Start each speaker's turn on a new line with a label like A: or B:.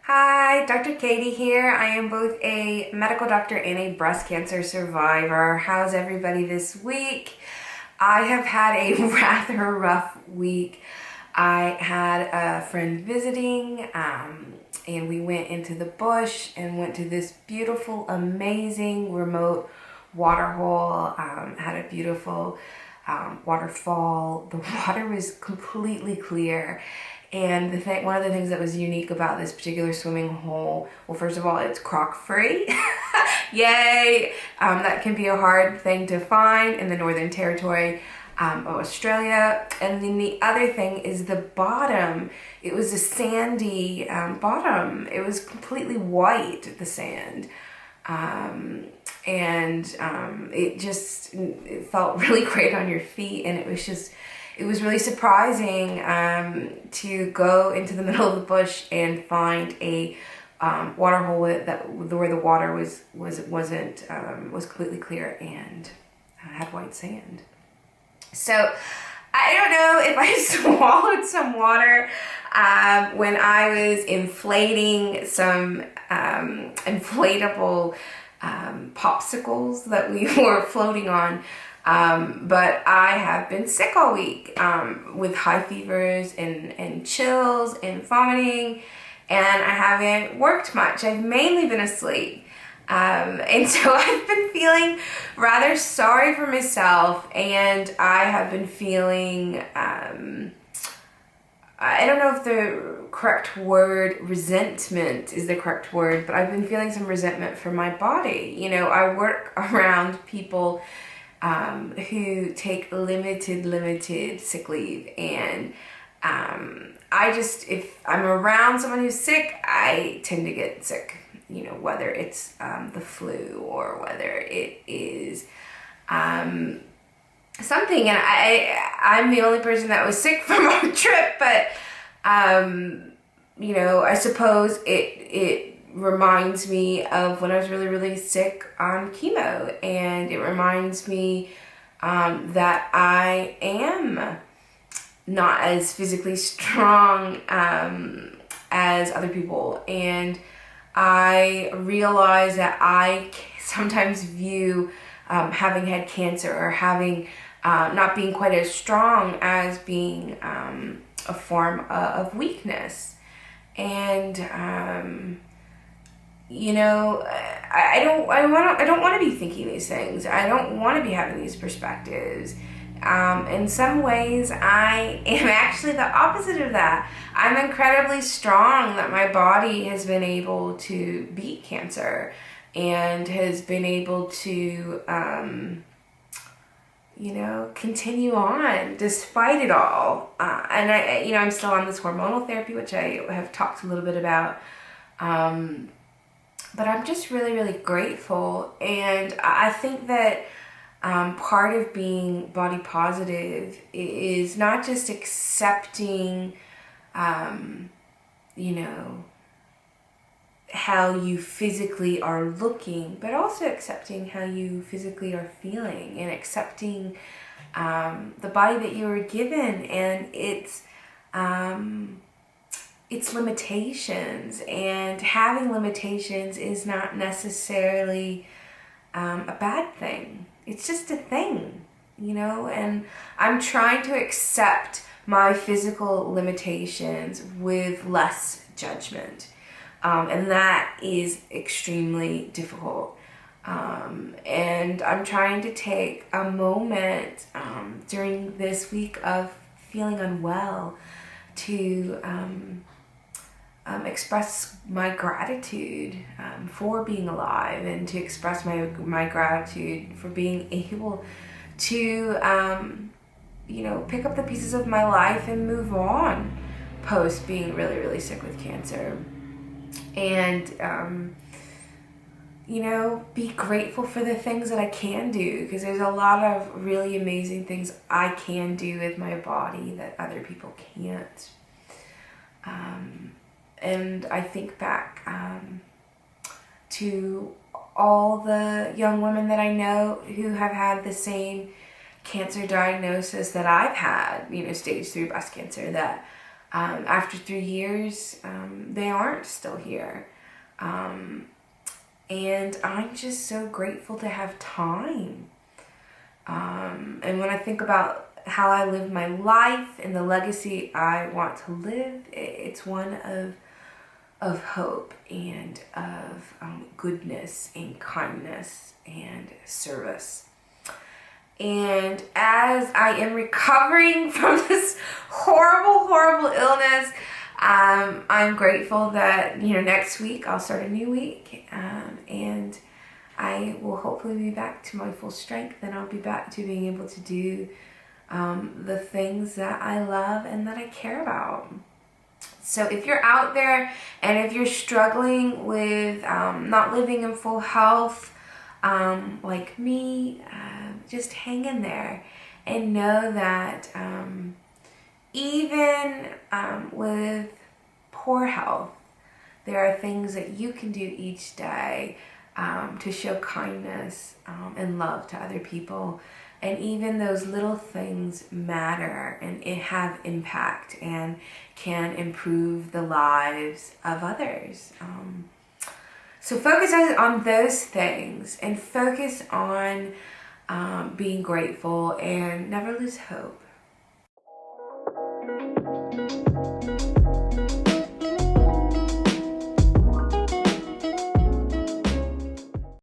A: Hi, Dr. Katie here. I am both a medical doctor and a breast cancer survivor. How's everybody this week? I have had a rather rough week. I had a friend visiting, and we went into the bush and went to this beautiful, amazing remote waterhole. Had a beautiful waterfall. The water was completely clear. And one of the things that was unique about this particular swimming hole, well, first of all, it's croc-free. Yay! That can be a hard thing to find in the Northern Territory of Australia. And then the other thing is the bottom. It was a sandy bottom. It was completely white, the sand. It felt really great on your feet, and it was really surprising to go into the middle of the bush and find a water hole where the water was completely clear and had white sand. So I don't know if I swallowed some water when I was inflating some inflatable popsicles that we were floating on. But I have been sick all week with high fevers and chills and vomiting, and I haven't worked much. I've mainly been asleep. And so I've been feeling rather sorry for myself, and I have been feeling, I don't know if the correct word, resentment is the correct word, but I've been feeling some resentment for my body. You know, I work around people who take limited sick leave, and if I'm around someone who's sick, I tend to get sick, you know, whether it's the flu or whether it is something. And I'm the only person that was sick from our trip, but you know, I suppose it reminds me of when I was really sick on chemo, and it reminds me that I am not as physically strong as other people, and I realize that I sometimes view having had cancer or having not being quite as strong as being a form of weakness. And you know, I don't want to be thinking these things. I don't want to be having these perspectives. In some ways, I am actually the opposite of that. I'm incredibly strong that my body has been able to beat cancer and has been able to, you know, continue on despite it all. And I'm still on this hormonal therapy, which I have talked a little bit about. But I'm just really grateful, and I think that part of being body positive is not just accepting, you know, how you physically are looking, but also accepting how you physically are feeling, and accepting the body that you were given and its limitations. And having limitations is not necessarily a bad thing. It's just a thing, you know, and I'm trying to accept my physical limitations with less judgment. And that is extremely difficult. And I'm trying to take a moment during this week of feeling unwell to express my gratitude for being alive, and to express my gratitude for being able to, you know, pick up the pieces of my life and move on post being really sick with cancer. And, you know, be grateful for the things that I can do, because there's a lot of really amazing things I can do with my body that other people can't. And I think back to all the young women that I know who have had the same cancer diagnosis that I've had, you know, stage 3 breast cancer, that After 3 years, they aren't still here. And I'm just so grateful to have time. And when I think about how I live my life and the legacy I want to live, it's one of hope and of goodness and kindness and service. And as I am recovering from this horrible illness, I'm grateful that, next week I'll start a new week, and I will hopefully be back to my full strength, and I'll be back to being able to do the things that I love and that I care about. So if you're out there and if you're struggling with not living in full health, like me, just hang in there and know that even with poor health, there are things that you can do each day to show kindness and love to other people. And even those little things matter and it have impact and can improve the lives of others. So focus on those things and focus on being grateful and never lose hope.